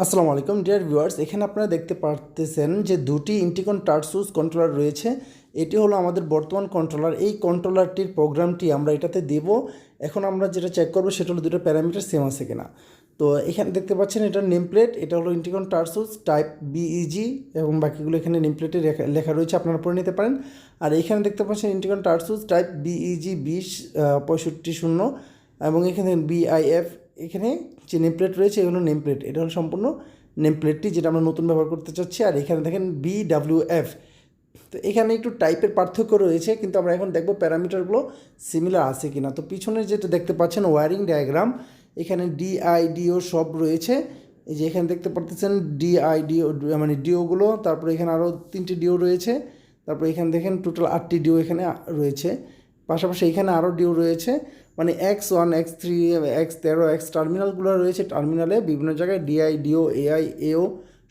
আসসালামু আলাইকুম dear viewers, এখানে আপনারা দেখতে পারতেছেন যে দুটি ইন্টিকন টার্সুস কন্ট্রোলার রয়েছে। এটি হলো আমাদের বর্তমান কন্ট্রোলার। এই কন্ট্রোলারটির প্রোগ্রামটি আমরা এটাতে দেব। এখন আমরা যেটা চেক করবো সেটা হলো দুটো প্যারামিটার সেম আছে কিনা। তো এখানে দেখতে পাচ্ছেন এটার নেম প্লেট, এটা হলো ইন্টিকন টার্সুস টাইপ বিইজি এবং বাকিগুলো এখানে নেম প্লেটে লেখা রয়েছে, আপনারা পড়ে নিতে পারেন। আর এখানে দেখতে পাচ্ছেন ইন্টিকন টার্সুস টাইপ বিইজি 2065 এবং এখানে বিআইএফ, এখানে যে নেম প্লেট রয়েছে এগুলো নেম প্লেট, এটা হলো সম্পূর্ণ নেম প্লেটটি যেটা আমরা নতুন ব্যবহার করতে চাচ্ছি। আর এখানে দেখেন বিডাব্লিউএফ, তো এখানে একটু টাইপের পার্থক্য রয়েছে, কিন্তু আমরা এখন দেখব প্যারামিটারগুলো সিমিলার আছে কিনা। তো পিছনে যেটা দেখতে পাচ্ছেন ওয়্যারিং ডায়াগ্রাম, এখানে ডিআইডিও সব রয়েছে। এই যে এখানে দেখতে পাচ্ছেন ডিআইডিও মানে ডিওগুলো, তারপরে এখানে আরও 3টি ডিও রয়েছে, তারপরে এখানে দেখেন টোটাল 8টি ডিও এখানে রয়েছে। পাশাপাশি এখানে আরও ডিও রয়েছে, মানে X1 X3 X13 X টার্মিনালগুলো রয়েছে। টার্মিনালে বিভিন্ন জায়গায় ডিআই ডিও এআই এও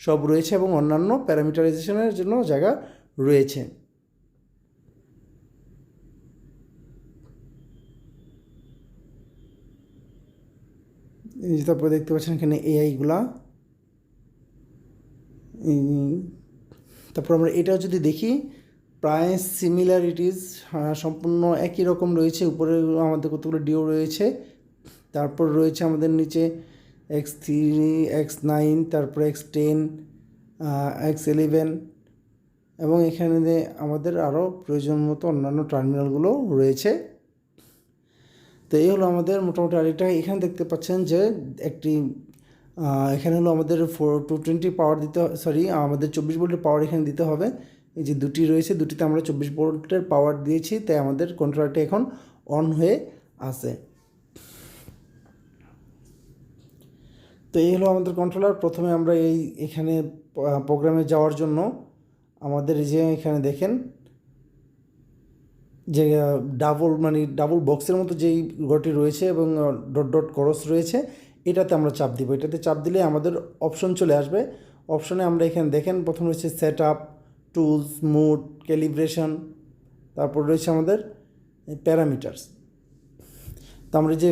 সব রয়েছে এবং অন্যান্য প্যারামিটারাইজেশনের জন্য জায়গা রয়েছে। তারপরে দেখতে পাচ্ছেন এখানে এআইগুলা। তারপর আমরা এটাও যদি দেখি, প্রায় সিমিলারিটিস সম্পূর্ণ একই রকম রয়েছে। উপরে আমাদের কতগুলো ডিও রয়েছে, তারপর রয়েছে আমাদের নিচে X3 X9, তারপর X10 X11 এবং এখানে আমাদের আরও প্রয়োজন মতো অন্যান্য টার্মিনালগুলো রয়েছে। তো এই হলো আমাদের মোটামুটি। আর এটা এখানে দেখতে পাচ্ছেন যে একটি এখানে হলো আমাদের 220 পাওয়ার দিতে, সরি আমাদের 24 ভোল্টের পাওয়ার এখানে দিতে হবে। এই যে দুটি রয়েছে, দুটিতে আমরা 24 ভোল্টের পাওয়ার দিয়েছি, তাই আমাদের কন্ট্রোলারটি এখন অন হয়ে আছে। তো এই হলো আমাদের কন্ট্রোলার। প্রথমে আমরা এখানে প্রোগ্রামে যাওয়ার জন্য আমাদের এই যে এখানে দেখেন যে ডাবল বক্সের মতো যেই ঘরটি রয়েছে এবং ডট ডট ক্রস রয়েছে, এটাতে আমরা চাপ দিব। এটাতে চাপ দিলে আমাদের অপশন চলে আসবে। অপশনে আমরা এখানে দেখেন প্রথম রয়েছে set up, tools, mode, calibration, তারপর রয়েছে আমাদের প্যারামিটার্স। তো আমরা যে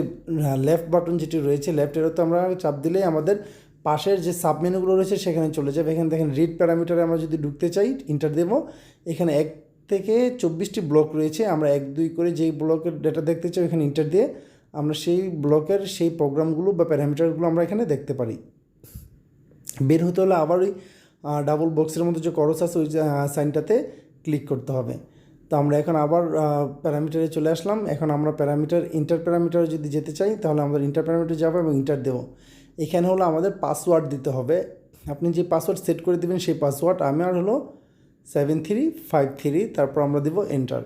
লেফট বাটন যেটি রয়েছে, লেফটেরতে আমরা চাপ দিলেই আমাদের পাশের যে সাবমেনুগুলো রয়েছে সেখানে চলে যাবে। এখানে দেখেন রিড প্যারামিটারে আমরা যদি ঢুকতে চাই ইন্টার দেব। এখানে 1 থেকে 24টি ব্লক রয়েছে, আমরা 1 2 করে যেই ব্লকের ডেটা দেখতে চাই এখানে ইন্টার দিয়ে আমরা সেই ব্লকের সেই প্রোগ্রামগুলো বা প্যারামিটারগুলো আমরা এখানে দেখতে পারি। বের হতে হলে আবার ওই ডাবল বক্সের মতো যে করস আছে ওই সাইনটাতে ক্লিক করতে হবে। তো আমরা এখন আবার প্যারামিটারে চলে আসলাম। এখন আমরা ইন্টার প্যারামিটারে যদি যেতে চাই তাহলে আমাদের ইন্টার প্যারামিটারে যাবো এবং ইন্টার দেবো। এখানে হলো আমাদের পাসওয়ার্ড দিতে হবে। আপনি যে পাসওয়ার্ড সেট করে দেবেন সেই পাসওয়ার্ড, আমার হলো 7353, তারপর আমরা দেবো এন্টার।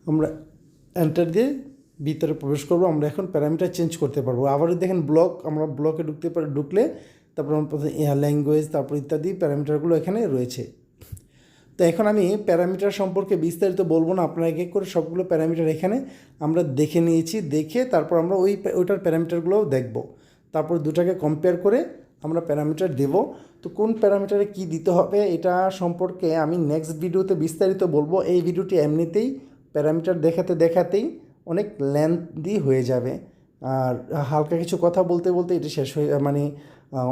আমরা এন্টার দিয়ে ভিতরে প্রবেশ করবো। আমরা এখন প্যারামিটার চেঞ্জ করতে পারবো। আবারও দেখেন ব্লক, আমরা ব্লকে ঢুকলে তারপর ল্যাঙ্গুয়েজ, তারপর ইত্যাদি প্যারামিটারগুলো এখানে রয়েছে। তো এখন আমি প্যারামিটার সম্পর্কে বিস্তারিত বলবো না, আপনারা এক এক করে সবগুলো প্যারামিটার এখানে আমরা দেখে নিয়েছি। দেখে তারপর আমরা ওইটার প্যারামিটারগুলোও দেখব। তারপর দুটাকে কম্পেয়ার করে আমরা প্যারামিটার দেব। তো কোন প্যারামিটারে কি দিতে হবে এটা সম্পর্কে আমি নেক্সট ভিডিওতে বিস্তারিত বলবো। এই ভিডিওটি এমনিতেই প্যারামিটার দেখাতেই অনেক লেন্থি হয়ে যাবে, আর হালকা কিছু কথা বলতে বলতে এটি শেষ হয়ে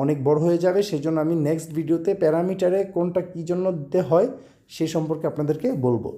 অনেক বড় হয়ে যাবে। সেই জন্য আমি নেক্সট ভিডিওতে প্যারামিটারে কোনটা কী জন্য দিতে হয় সে সম্পর্কে আপনাদেরকে বলবো।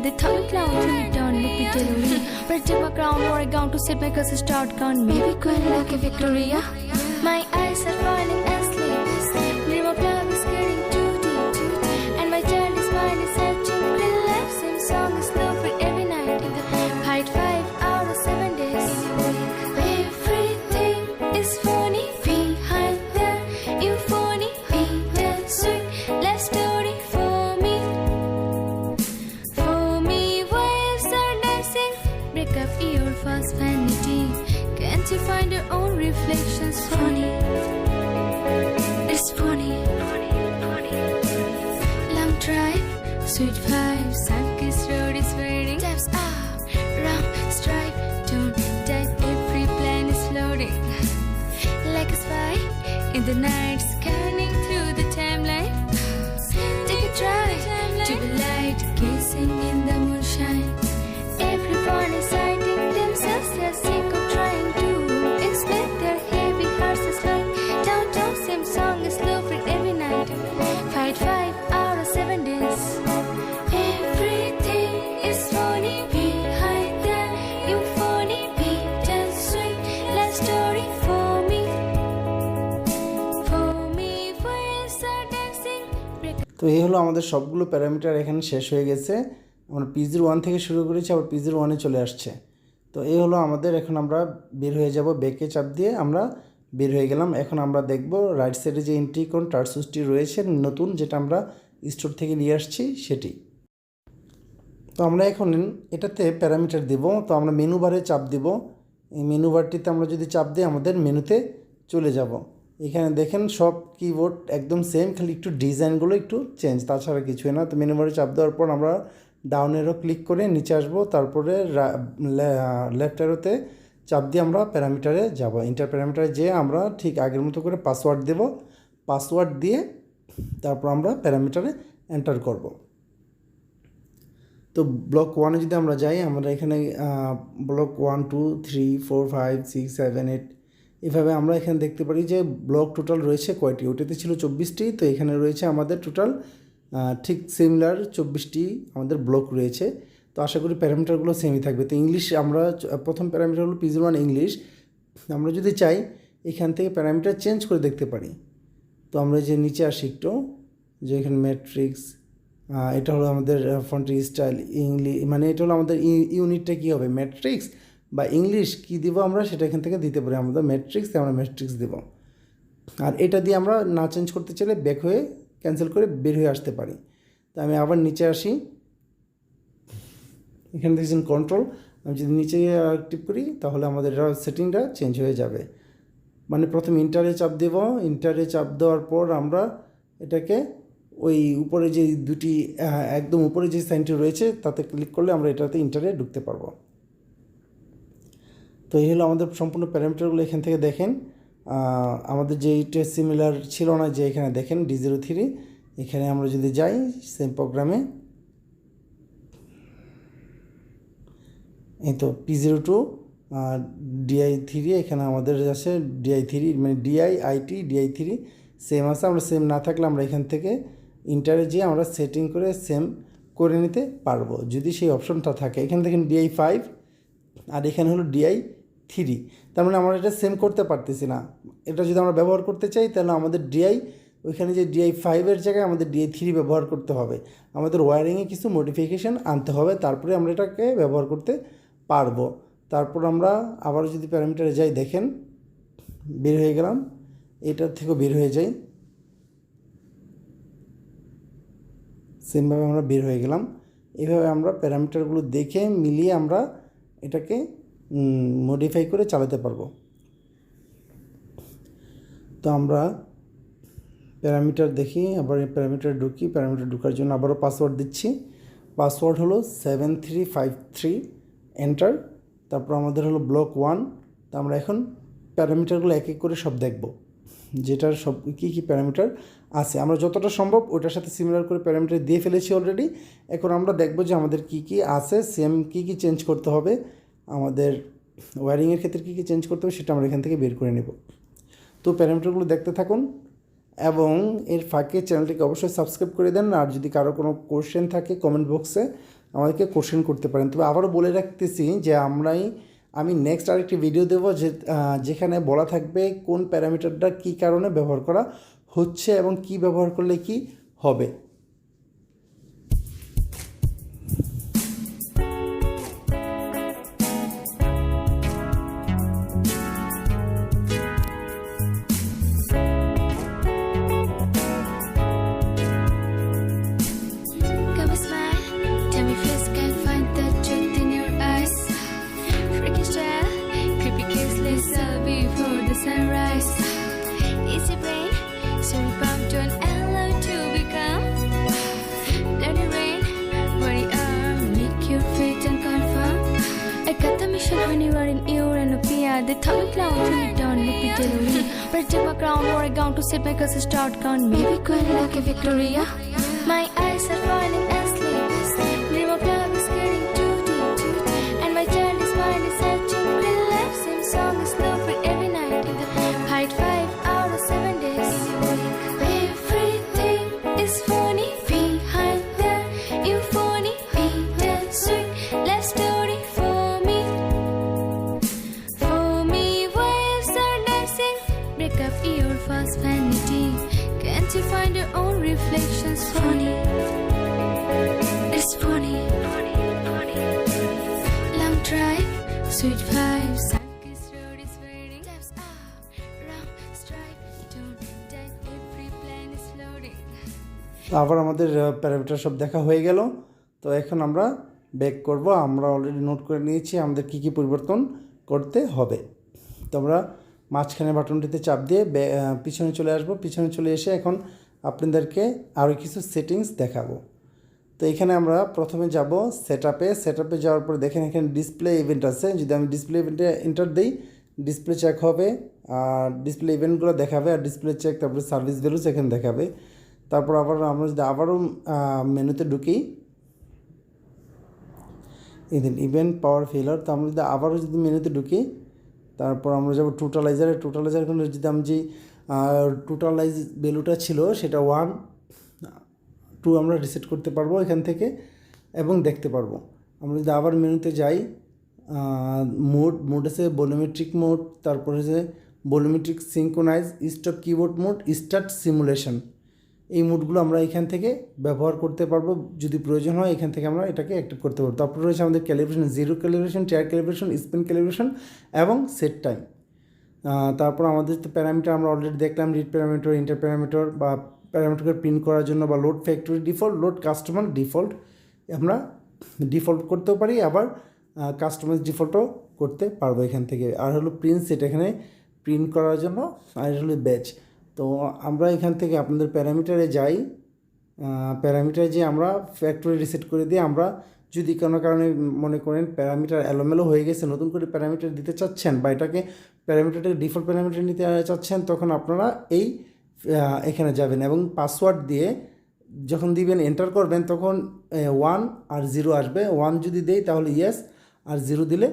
The third cloud really done repeatedly. Right in my ground, where I gone to sit because I start gone. Maybe quite like a Victoria. My eyes are falling asleep. Dream of love is getting too deep. And my childish mind is searching. Relax, same song is slow for every night. Height 5 out of 7 days. Everything is funny behind the euphony. Bittersweet love story for me. to find your own reflections. Funny, it's funny. Long drive, sweet vibes, sun-kissed road is waiting. Taps up, round, stripe, don't dive, every plan is floating. Like a spy in the night, scanning through the timeline. Take a drive to the light, gazing in the moonshine. Everyone is hiding themselves, they're sick of trying to explain their heavy hearts is like downtown, same song is loafing every night. Fight 5 out of 7 days. Everything is funny behind the euphony, beat and swing, last story for me. For me, waves are dancing. তো এই হলো আমাদের সবগুলো parameter এখানে শেষ হয়ে গেছে। আমরা P01 থেকে শুরু করেছি, আবার P01 এ চলে আসছে। তো এই হলো আমাদের, এখন আমরা বের হয়ে যাব, ব্যাকে চাপ দিয়ে আমরা বের হয়ে গেলাম। এখন আমরা দেখব রাইট সাইডে যে ইন্টিকন টার্সুসটি রয়েছে নতুন, যেটা আমরা স্টোর থেকে নিয়ে আসছি সেটি। তো আমরা এখন এটাতে প্যারামিটার দেব। তো আমরা মেনু বারে চাপ দেব। এই মেনু বারটিতে আমরা যদি চাপ দিই আমাদের মেনুতে চলে যাব। এখানে দেখেন সব কিবোর্ড একদম সেম, খালি একটু ডিজাইনগুলো একটু চেঞ্জ, তাছাড়া কিছুই না। তো মেনু বারে চাপ দেওয়ার পর আমরা ডাউন এরো ক্লিক করে নিচে আসবো, তারপরে লেফট এরোতে চাপ দিয়ে আমরা প্যারামিটারে যাব। ইন্টার প্যারামিটারে যেয়ে আমরা ঠিক আগের মতো করে পাসওয়ার্ড দেব। পাসওয়ার্ড দিয়ে তারপর আমরা প্যারামিটারে এন্টার করব। তো ব্লক 1-এ যদি আমরা যাই, আমরা এখানে ব্লক 1 2 3 4 5 6 7 8 এভাবে আমরা এখানে দেখতে পারি যে ব্লক টোটাল রয়েছে কয়টি। ওটাতে ছিল 24টি, তো এখানে রয়েছে আমাদের টোটাল ঠিক সিমিলার 24টি আমাদের ব্লক রয়েছে। তো আশা করি প্যারামিটারগুলো সেমই থাকবে। তো ইংলিশ, আমরা প্রথম প্যারামিটার হলো P01 ইংলিশ। আমরা যদি চাই এখান থেকে প্যারামিটার চেঞ্জ করে দেখতে পারি। তো আমরা যে নিচে আসি একটু, যে এখানে ম্যাট্রিক্স, এটা হলো আমাদের ফন্ট স্টাইল ইংলিশ, মানে এটা হলো আমাদের ইউনিটটা কী হবে, ম্যাট্রিক্স বা ইংলিশ কী দিব আমরা সেটা এখান থেকে দিতে পারি। আমাদের ম্যাট্রিক্স, আমরা ম্যাট্রিক্স দেব। আর এটা দিয়ে আমরা না চেঞ্জ করতে চাইলে ব্যাক হয়ে ক্যান্সেল করে বের হয়ে আসতে পারি। তো আমি আবার নিচে আসি, এখানে দেখছেন কন্ট্রোল, আমি যদি নিচে টিপ করি তাহলে আমাদের সেটিংটা চেঞ্জ হয়ে যাবে। মানে প্রথম ইন্টারে চাপ দেব, ইন্টারে চাপ দেওয়ার পর আমরা এটাকে ওই উপরে যে দুটি একদম উপরে যে সাইনটি রয়েছে তাতে ক্লিক করলে আমরা এটাতে ইন্টারে ঢুকতে পারবো। তো এই হলো আমাদের সম্পূর্ণ প্যারামিটারগুলো। এখান থেকে দেখেন আমাদের যেইটা সিমিলার ছিল না, যে এখানে দেখেন D03, এখানে আমরা যদি যাই সেম প্রোগ্রামে, এই তো P02 DI3, এখানে আমাদের আছে DI3, মানে DI DI3 সেম আছে। আমরা সেম না থাকলে আমরা এখান থেকে ইন্টারে যেয়ে আমরা সেটিং করে সেম করে নিতে পারবো যদি সেই অপশনটা থাকে। এখানে দেখেন DI5 আর এখানে হলো DI3, তার মানে আমরা এটা সেম করতে পারতেছি না। এটা যদি আমরা ব্যবহার করতে চাই তাহলে আমাদের ওইখানে যে DI5-এর জায়গায় আমাদের DI3 ব্যবহার করতে হবে। আমাদের ওয়্যারিংয়ে কিছু মডিফিকেশান আনতে হবে, তারপরে আমরা এটাকে ব্যবহার করতে পারবো। তারপর আমরা আবার যদি প্যারামিটারে যাই, দেখেন বের হয়ে গেলাম, এটার থেকেও বের হয়ে যাই, সেমভাবে আমরা বের হয়ে গেলাম। এইভাবে আমরা প্যারামিটারগুলো দেখে মিলিয়ে আমরা এটাকে মডিফাই করে চালাতে পারবো। তো আমরা প্যারামিটার দেখি, আবার প্যারামিটার ঢুকি। প্যারামিটার ঢোকার জন্য আবারও পাসওয়ার্ড দিচ্ছি। পাসওয়ার্ড হলো 7353, এন্টার। তারপর আমাদের হলো ব্লক 1। তো আমরা এখন প্যারামিটারগুলো এক এক করে সব দেখব, যেটার সব কী কী প্যারামিটার আছে। আমরা যতটা সম্ভব ওটার সাথে সিমিলার করে প্যারামিটার দিয়ে ফেলেছি অলরেডি। এখন আমরা দেখব যে আমাদের কী কী আছে, সেম কী কী চেঞ্জ করতে হবে, আমাদের ওয়্যারিংয়ের ক্ষেত্রে কী কী চেঞ্জ করতে হবে সেটা আমরা এখান থেকে বের করে নেব। তো প্যারামিটারগুলো দেখতে থাকুন এবং এর ফাঁকে চ্যানেলটিকে অবশ্যই সাবস্ক্রাইব করে দেন। আর যদি কারো কোনো কোশ্চেন থাকে কমেন্ট বক্সে আমাদেরকে কোশ্চেন করতে পারেন। তবে আবারও বলে রাখতেছি যে আমি নেক্সট আরেকটি ভিডিও দেবো যেখানে বলা থাকবে কোন প্যারামিটারটা কী কারণে ব্যবহার করা হচ্ছে এবং কি ব্যবহার করলে কি হবে। So the thundercloud till it done repeatedly. Spreading my crown, wore a gown to sit my curses start gone. Maybe quite like a Victoria. My eyes are falling asleep. Dream of love is getting too deep. And my childish mind is searching. Relapsing song is slow for every night. Height 5 out of 7 days. Everything is funny behind the euphony. Bittersweet love story for me. For me, waves are dancing. Break up your false vanity. Can't you find your own reflections funny? It's funny. Long drive, sweet vibes. Sunkiss road is fading. Steps out, round stripe. Don't die, every plan is floating. আবার আমাদের parameter সব দেখা হয়ে গেল। তো এখন আমরা back করব। আমরা অলরেডি নোট করে নিয়েছি আমাদের কী কী পরিবর্তন করতে হবে। তো আমরা মাঝখানে বাটনটিতে চাপ দিয়ে পিছনে চলে আসব। পিছনে চলে এসে এখন আপনাদেরকে আরও কিছু সেটিংস দেখাবো। তো এখানে আমরা প্রথমে যাব সেটআপে যাওয়ার পরে দেখেন এখানে ডিসপ্লে ইভেন্ট আছে। যদি আমি ডিসপ্লে ইভেন্টে এন্টার দিই, ডিসপ্লে চেক হবে আর ডিসপ্লে ইভেন্টগুলো দেখাবে আর ডিসপ্লে চেক, তারপরে সার্ভিস ভ্যালুস এখানে দেখাবে। তারপর আমরা যদি আবারও মেনুতে ঢুকি, ইভেন্ট পাওয়ার ফেলার, তো আমরা যদি আবারও যদি মেনুতে ঢুকি, তারপর আমরা যাব টোটালাইজারে। কোনো যদি আমি যে টোটালাইজ ভ্যালুটা ছিল সেটা 1 2 আমরা রিসেট করতে পারবো এখান থেকে এবং দেখতে পারবো। আমরা যদি আবার মেনুতে যাই, মোড আছে ভলিউমেট্রিক মোড, তারপর হচ্ছে volumetric synchronise, stop keyboard mode, start simulation. এই মোডগুলো আমরা এখান থেকে ব্যবহার করতে পারবো। যদি প্রয়োজন হয় এখান থেকে আমরা এটাকে অ্যাক্টিভ করতে পারবো। তারপর রয়েছে আমাদের calibration, zero calibration, tyre calibration, spin calibration এবং সেট টাইম। তারপর আমাদের তো প্যারামিটার আমরা অলরেডি দেখলাম, রিড প্যারামিটার, ইন্টার প্যারামিটার বা প্যারামিটারকে প্রিন্ট করার জন্য বা load factory default, load customer default আমরা ডিফল্ট করতেও পারি, আবার কাস্টমাইজ ডিফল্টও করতে পারবো এখান থেকে। আর হলো প্রিন্ট সেট এখানে প্রিন্ট করার জন্য, আর হলো ব্যাচ। তো আমরা এখান থেকে আপনাদের প্যারামিটারে যাই, প্যারামিটারে যে আমরা ফ্যাক্টরি রিসেট করে দিয়ে আমরা যদি কোনো কারণে মনে করেন প্যারামিটার এলোমেলো হয়ে গেছে, নতুন করে প্যারামিটার দিতে চাচ্ছেন বা এটাকে প্যারামিটারটাকে ডিফল্ট প্যারামিটার নিতে চাচ্ছেন, তখন আপনারা এখানে যাবেন এবং পাসওয়ার্ড দিয়ে যখন দিবেন এন্টার করবেন তখন 1 আর 0 আসবে। 1 যদি দেই তাহলে ইয়েস, আর 0 দিলে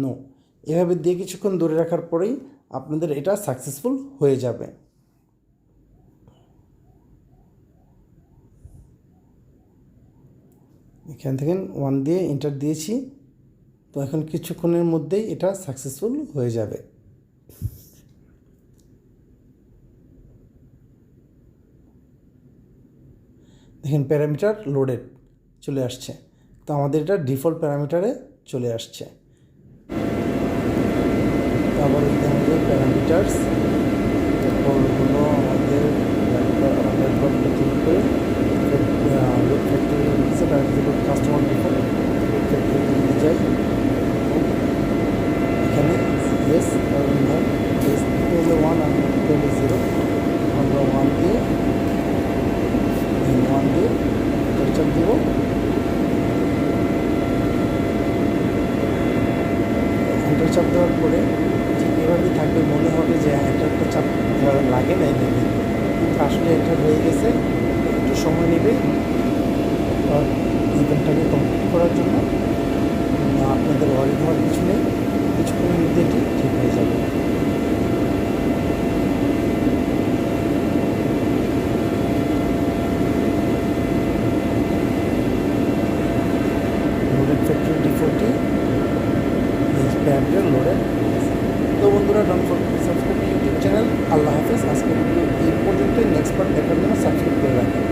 নো। এভাবে দিয়ে কিছুক্ষণ ধরে রাখার পরেই আপনাদের এটা সাকসেসফুল হয়ে যাবে। এখান থেকে 1 দিয়ে এন্টার দিয়েছি, তো এখন কিছুক্ষণের মধ্যেই এটা সাকসেসফুল হয়ে যাবে। দেখেন প্যারামিটার লোডেড চলে আসছে, তো আমাদের এটা ডিফল্ট প্যারামিটারে চলে আসছে। আবার আমাদের প্যারামিটার্স, তারপর হলো আমাদের ক্লিক করে load factory customer default load factory যাই, এখানে ইয়েস নো, ইয়েস দিতে হলে 1 আর দিতে হলে 0। আমরা 1 দিয়ে চাপ দেব। এন্টার চাপ দেওয়ার পরে ঠিক এভাবেই থাকবে, মনে হবে যে একটা চাপ লাগে না, কিন্তু আসলে এটা হয়ে গেছে। একটু সময় নেবে ইভেন্টটাকে কমপ্লিট করার জন্য। আপনাদের ওয়ারি হওয়ার কিছু নেই, কিছুক্ষণের মধ্যে এটি ঠিক হয়ে যাবে। ফ্যাক্টরি ডিফল্টটি প্যারামিটার লোডেড। তো বন্ধুরা, don't forget to subscribe my YouTube channel. আল্লাহ হাফেজ। আজকের ভিডিও এই পর্যন্তই। নেক্সট পার্ট দেখার জন্য সাবস্ক্রাইব করে রাখবেন।